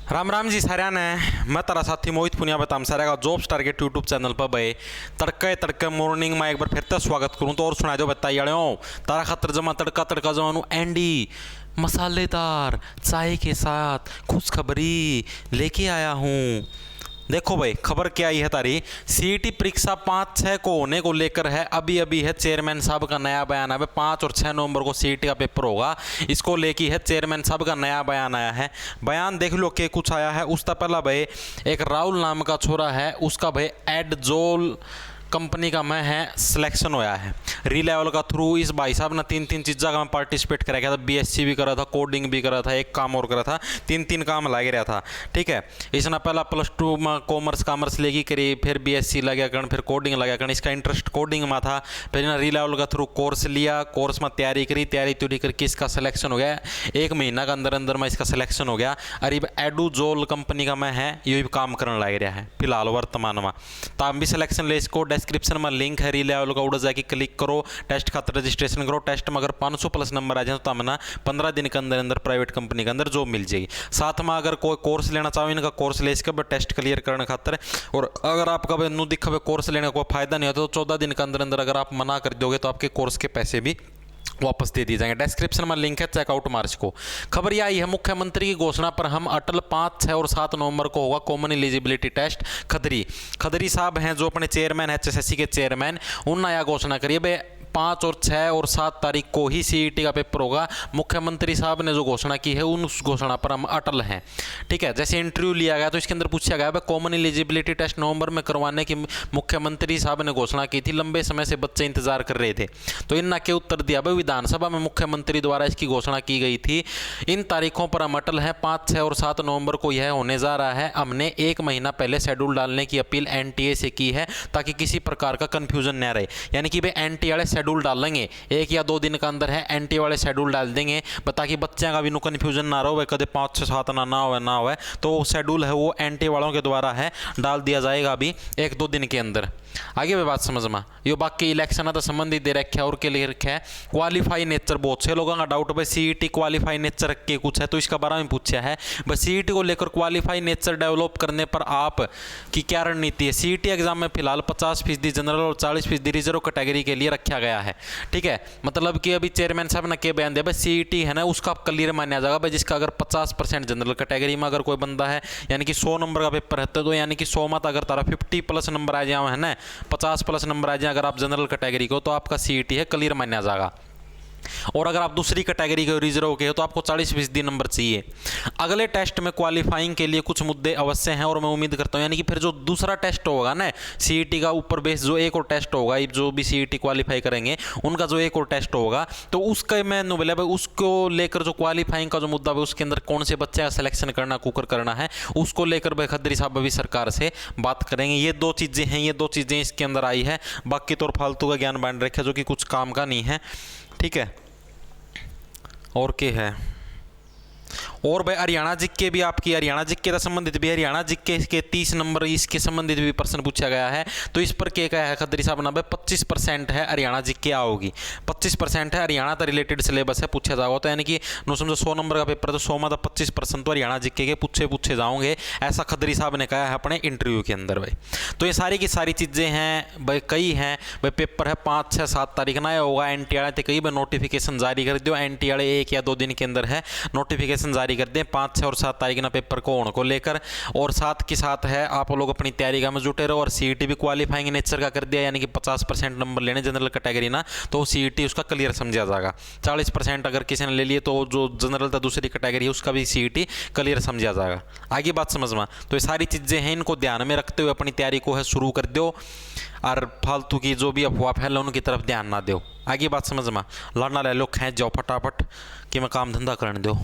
राम राम जी साਰਿਆਂ ने मैं तारा साथी मोहित पुनिया बताम सारे का जॉब्स टारगेट यूट्यूब चैनल पर भाई तड़के तड़के मॉर्निंग में एक बार फिर से स्वागत करूँ तो और सुना दो बताइए तारा खातर जमा तड़का तड़का जमानू एंडी मसालेदार चाय के साथ खुशखबरी लेके आया हूँ। देखो भाई खबर क्या आई है तारी सीईटी परीक्षा 5-6 को होने को लेकर है। अभी अभी है चेयरमैन साहब का नया बयान है। 5 और 6 नवंबर को सीईटी का पेपर होगा, इसको लेके है चेयरमैन साहब का नया बयान आया है। बयान देख लो के कुछ आया है। उसका पहला भाई एक राहुल नाम का छोरा है, उसका भाई एडजोल कंपनी का मैं है सिलेक्शन होया है री लेवल का थ्रू। इस भाई साहब ने 3 चीज़ों का मैं पार्टिसिपेट करा गया था। बीएससी भी करा था, कोडिंग भी करा था, एक काम और करा था, 3 काम लग रहा था। ठीक है, इसने पहला +2 में कॉमर्स लेगी करी, फिर बीएससी लगा करण, फिर कोडिंग लगा करण। इसका इंटरेस्ट कोडिंग में था। फिर इन्हें री लेवल का थ्रू कोर्स लिया, कोर्स में तैयारी करी, तैयारी करके इसका सिलेक्शन हो गया। 1 महीना के अंदर अंदर में इसका सिलेक्शन हो गया। अरे एडूजोल कंपनी का मैं है ये भी काम करने लग रहा है फिलहाल वर्तमान में। तब भी सिलेक्शन ले इसको डिस्क्रिप्शन में लिंक है री लेवल का, उड़ जाके क्लिक करो, टेस्ट खातर रजिस्ट्रेशन करो। टेस्ट में अगर 500+ नंबर आ जाए तो तमना 15 दिन के अंदर अंदर प्राइवेट कंपनी के अंदर जॉब मिल जाएगी। साथ में अगर कोई कोर्स लेना चाहो इनका कोर्स ले इसके टेस्ट क्लियर करने खातर। और अगर आपका नु दिखा कोर्स लेने का कोई फायदा नहीं होता तो 14 दिन के अंदर अंदर अगर आप मना कर दोगे तो आपके कोर्स के पैसे भी वापस दे दिए जाएंगे। डिस्क्रिप्शन में लिंक है, चेकआउट मार्च को। खबर यह आई है मुख्यमंत्री की घोषणा पर हम अटल 5, 6 और 7 नवंबर को होगा कॉमन एलिजिबिलिटी टेस्ट। खदरी साहब हैं जो अपने चेयरमैन है एचएसएससी के चेयरमैन, उन नया घोषणा करिए भाई 5 और 6 और 7 तारीख को ही सीईटी का पेपर होगा। मुख्यमंत्री साहब ने जो घोषणा की है उस घोषणा पर हम अटल हैं। ठीक है, जैसे इंटरव्यू लिया गया तो इसके अंदर पूछा गया भाई कॉमन एलिजिबिलिटी टेस्ट नवंबर में करवाने की मुख्यमंत्री साहब ने घोषणा की थी, लंबे समय से बच्चे इंतजार कर रहे थे। तो इन्ना के उत्तर दिया भाई विधानसभा में मुख्यमंत्री द्वारा इसकी घोषणा की गई थी। इन तारीखों पर हम अटल हैं। 5, 6 और 7 नवंबर को यह होने जा रहा है। हमने 1 महीना पहले शेड्यूल डालने की अपील एनटीए से की है ताकि किसी प्रकार का कन्फ्यूजन न रहे। यानी कि भाई एनटीए वाले शेड्यूल डाल लेंगे 1 या 2 दिन का अंदर है, एनटी वाले शेड्यूल डाल देंगे ताकि बच्चों का भी नो कन्फ्यूजन ना रहो कदे 5, 6, 7 ना हो। तो शेड्यूल है वो एनटी वालों के द्वारा है डाल दिया जाएगा अभी 1-2 दिन के अंदर। आगे भी बात समझ में यो बाकी इलेक्शन तो संबंधित दे रखा है और के लिए रखा है क्वालिफाई नेचर। बहुत से लोगों का डाउट है सीईटी क्वालिफाई नेचर रख के कुछ है तो इसका बारे में पूछा है। बस सीईटी को लेकर क्वालिफाई नेचर डेवलप करने पर आप की क्या रणनीति है। सीईटी एग्जाम में फिलहाल 50% जनरल और 40% रिजर्व कैटेगरी के लिए रखा गया है। ठीक है, मतलब कि अभी चेयरमैन साहब ने क्या बयान दिया भाई सीईटी है ना उसका क्लियर माना जाएगा भाई जिसका अगर 50% जनरल कैटेगरी में अगर कोई बंदा है यानी कि 100 नंबर का पेपर है तो यानी कि 100 मत अगर तारा 50+ नंबर आ जाए है ना 50+ नंबर आ जाए अगर आप जनरल कैटेगरी को तो आपका सीईटी है क्लियर माना जाएगा। और अगर आप दूसरी कैटेगरी के रिजर्व के हो तो आपको 40% नंबर चाहिए। अगले टेस्ट में क्वालिफाइंग के लिए कुछ मुद्दे अवश्य हैं और मैं उम्मीद करता हूं यानी कि फिर जो दूसरा टेस्ट होगा ना सीईटी का ऊपर बेस जो एक और टेस्ट होगा जो भी सीईटी क्वालिफाई करेंगे उनका जो एक और टेस्ट होगा तो उसका मैं बोला भाई उसको लेकर जो क्वालिफाइंग का जो मुद्दा है उसके अंदर कौन से बच्चे का सिलेक्शन करना कुकर करना है उसको लेकर भाई खदरी साहब अभी सरकार से बात करेंगे। ये 2 चीज़ें हैं, ये 2 चीज़ें इसके अंदर आई है। बाकी तो फालतू का ज्ञान बांट रखा जो कि कुछ काम का नहीं है। ठीक है, और क्या है और भाई हरियाणा जिक्के भी आपकी हरियाणा जिक्के से संबंधित भी हरियाणा जिक्के के 30 नंबर इसके संबंधित भी प्रश्न पूछा गया है। तो इस पर क्या है खदरी साहब ना भाई 25% है हरियाणा जिक्के आओगी, 25% है हरियाणा से रिलेटेड सिलेबस है पूछा जाओगे तो यानी कि नो समझो 100 नंबर का पेपर तो 100 में 25% तो हरियाणा जिक्के के पूछे जाओगे, ऐसा खदरी साहब ने कहा है अपने इंटरव्यू के अंदर भाई। तो ये सारी की सारी चीज़ें हैं भाई, कई हैं भाई। पेपर है 5, 6, 7 तारीख ना होगा। एनटी वाले कई बार नोटिफिकेशन जारी कर दो, एनटी वाले 1 या 2 दिन के अंदर है नोटिफिकेशन जारी कर दें 5, 6 और 7 तारीख ना पेपर को होने को लेकर। और साथ के साथ है आप लोग अपनी तैयारी का में जुटे रहो। और सीईटी भी क्वालिफाइंग नेचर का कर दिया यानी कि 50% नंबर लेने जनरल कैटेगरी ना तो सीईटी उसका क्लियर समझा जाएगा। 40% अगर किसी ने ले लिए तो जो जनरल था दूसरी कैटेगरी है उसका भी सीईटी क्लियर समझा जाएगा। आगे बात समझ में तो ये सारी चीज़ें हैं, इनको ध्यान में रखते हुए अपनी तैयारी को है शुरू कर दो और फालतू की जो भी अफवाह फैला उनकी तरफ ध्यान ना दो। आगे बात समझ में लड़ना ले लो, खेच जाओ फटाफट कि मैं काम धंधा करने दो।